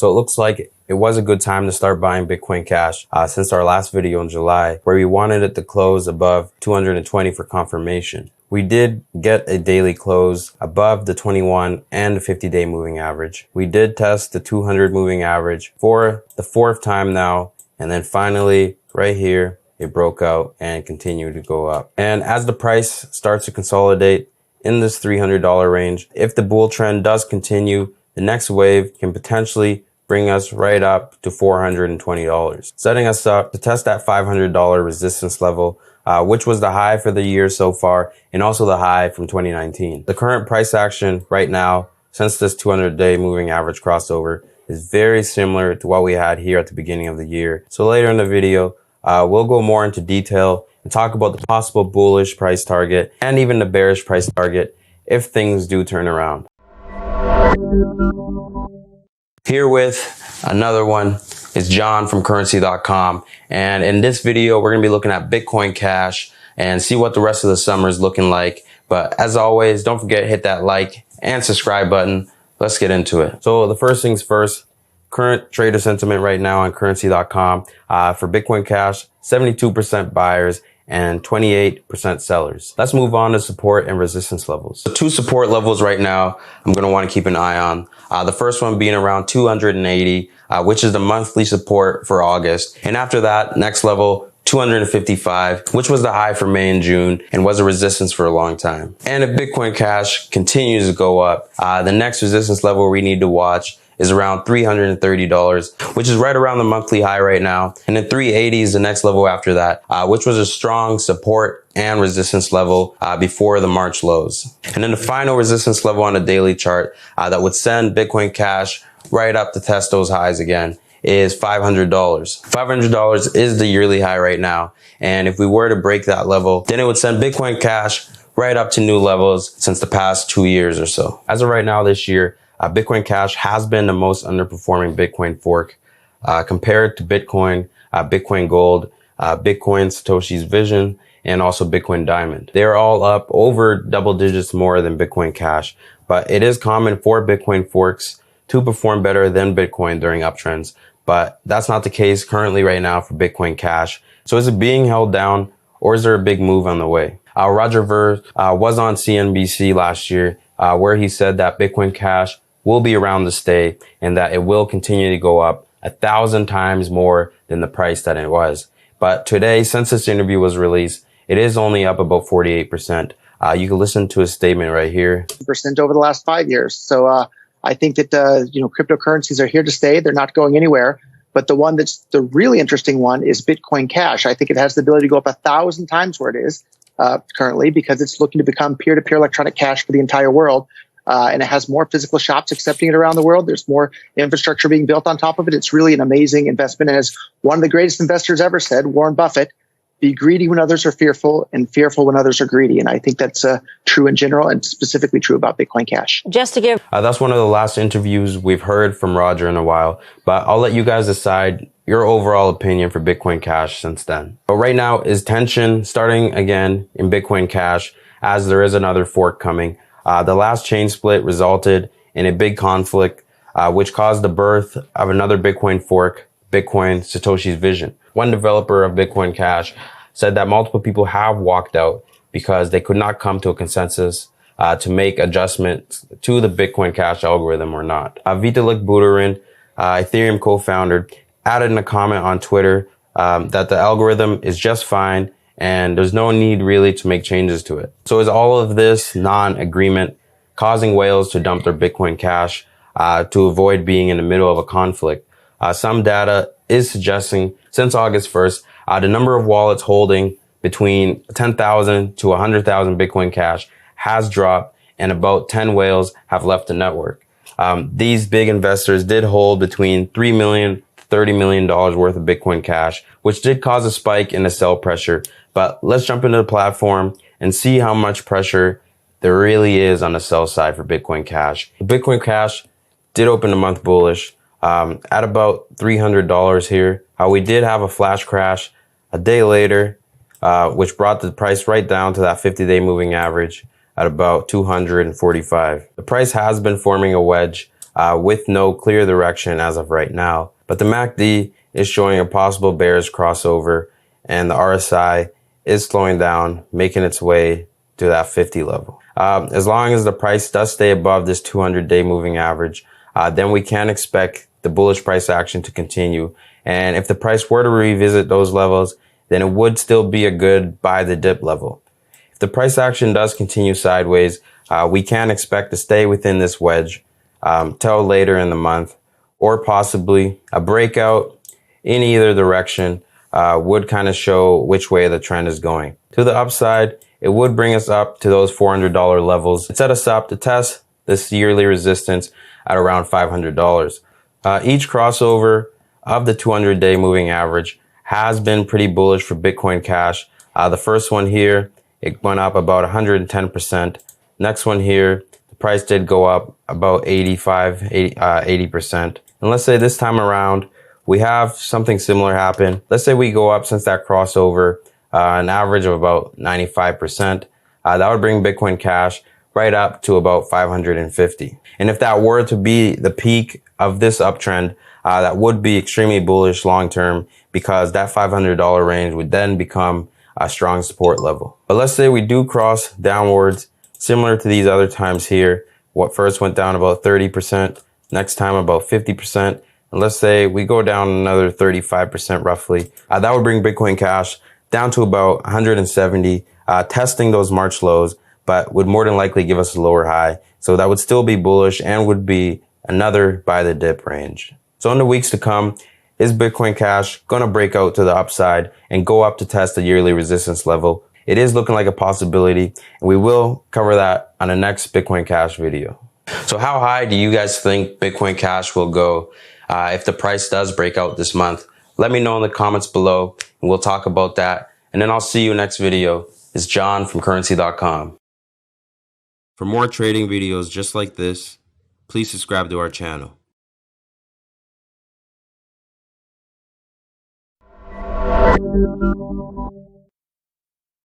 So it looks like it was a good time to start buying Bitcoin Cash since our last video in July, where we wanted it to close above 220 for confirmation. We did get a daily close above the 21 and the 50-day moving average. We did test the 200 moving average for the fourth time now. And then finally, right here, it broke out and continued to go up. And as the price starts to consolidate in this $300 range, if the bull trend does continue, the next wave can potentially bring us right up to $420, setting us up to test that $500 resistance level, which was the high for the year so far and also the high from 2019. The current price action right now, since this 200-day moving average crossover, is very similar to what we had here at the beginning of the year. So later in the video, we'll go more into detail and talk about the possible bullish price target and even the bearish price target if things do turn around. Here with another one is John from Currency.com. And in this video, we're going to be looking at Bitcoin Cash and see what the rest of the summer is looking like. But as always, don't forget to hit that like and subscribe button. Let's get into it. So the first things first, current trader sentiment right now on Currency.com for Bitcoin Cash, 72% buyers and 28% sellers. Let's move on to support and resistance levels. So two support levels right now I'm going to want to keep an eye on. The first one being around 280, which is the monthly support for August. And after that, next level, 255, which was the high for May and June and was a resistance for a long time. And if Bitcoin Cash continues to go up, the next resistance level we need to watch is around $330, which is right around the monthly high right now. And then 380 is the next level after that, which was a strong support and resistance level before the March lows. And then the final resistance level on a daily chart that would send Bitcoin Cash right up to test those highs again is $500. $500 is the yearly high right now. And if we were to break that level, then it would send Bitcoin Cash right up to new levels since the past 2 years or so. As of right now this year, Bitcoin Cash has been the most underperforming Bitcoin fork compared to Bitcoin, Bitcoin Gold, Bitcoin Satoshi's Vision, and also Bitcoin Diamond. They're all up over double digits more than Bitcoin Cash, but it is common for Bitcoin forks to perform better than Bitcoin during uptrends. But that's not the case currently right now for Bitcoin Cash. So is it being held down or is there a big move on the way? Roger Ver was on CNBC last year where he said that Bitcoin Cash will be around to stay and that it will continue to go up 1,000 times more than the price that it was. But today, since this interview was released, it is only up about 48%. You can listen to his statement right here. % over the last 5 years. So I think that cryptocurrencies are here to stay. They're not going anywhere. But the one that's the really interesting one is Bitcoin Cash. I think it has the ability to go up 1,000 times where it is currently because it's looking to become peer-to-peer electronic cash for the entire world. And it has more physical shops accepting it around the world. There's more infrastructure being built on top of it. It's really an amazing investment. And as one of the greatest investors ever said, Warren Buffett, be greedy when others are fearful and fearful when others are greedy. And I think that's true in general and specifically true about Bitcoin Cash. Just to give... that's one of the last interviews we've heard from Roger in a while, but I'll let you guys decide your overall opinion for Bitcoin Cash since then. But right now is tension starting again in Bitcoin Cash as there is another fork coming. The last chain split resulted in a big conflict, which caused the birth of another Bitcoin fork, Bitcoin Satoshi's Vision. One developer of Bitcoin Cash said that multiple people have walked out because they could not come to a consensus to make adjustments to the Bitcoin Cash algorithm or not. Vitalik Buterin, Ethereum co-founder, added in a comment on Twitter that the algorithm is just fine and there's no need really to make changes to it. So is all of this non-agreement causing whales to dump their Bitcoin Cash to avoid being in the middle of a conflict? Some data is suggesting since August 1st, the number of wallets holding between 10,000 to 100,000 Bitcoin Cash has dropped and about 10 whales have left the network. These big investors did hold between $3 million to $30 million worth of Bitcoin Cash, which did cause a spike in the sell pressure. But let's jump into the platform and see how much pressure there really is on the sell side for Bitcoin Cash. Bitcoin Cash did open the month bullish at about $300 here. We did have a flash crash a day later, which brought the price right down to that 50-day moving average at about 245. The price has been forming a wedge with no clear direction as of right now. But the MACD is showing a possible bearish crossover, and the RSI is slowing down, making its way to that 50 level. As long as the price does stay above this 200-day moving average, then we can expect the bullish price action to continue. And if the price were to revisit those levels, then it would still be a good buy the dip level. If the price action does continue sideways, we can expect to stay within this wedge till later in the month, or possibly a breakout in either direction would kind of show which way the trend is going. To the upside, it would bring us up to those $400 levels and set us up to test this yearly resistance at around $500. Each crossover of the 200-day moving average has been pretty bullish for Bitcoin Cash. The first one here, it went up about 110%. Next one here, the price did go up about 80%. And let's say this time around, we have something similar happen. Let's say we go up since that crossover, an average of about 95%. That would bring Bitcoin Cash right up to about 550. And if that were to be the peak of this uptrend, that would be extremely bullish long term, because that $500 range would then become a strong support level. But let's say we do cross downwards, similar to these other times here. What first went down about 30%, next time about 50%. And let's say we go down another 35% roughly. That would bring Bitcoin Cash down to about 170, testing those March lows, but would more than likely give us a lower high. So that would still be bullish and would be another buy the dip range. So in the weeks to come, is Bitcoin Cash going to break out to the upside and go up to test the yearly resistance level? It is looking like a possibility, and we will cover that on the next Bitcoin Cash video. So how high do you guys think Bitcoin Cash will go if the price does break out this month? Let me know in the comments below, and we'll talk about that. And then I'll see you next video. It's John from Currency.com. For more trading videos just like this, please subscribe to our channel.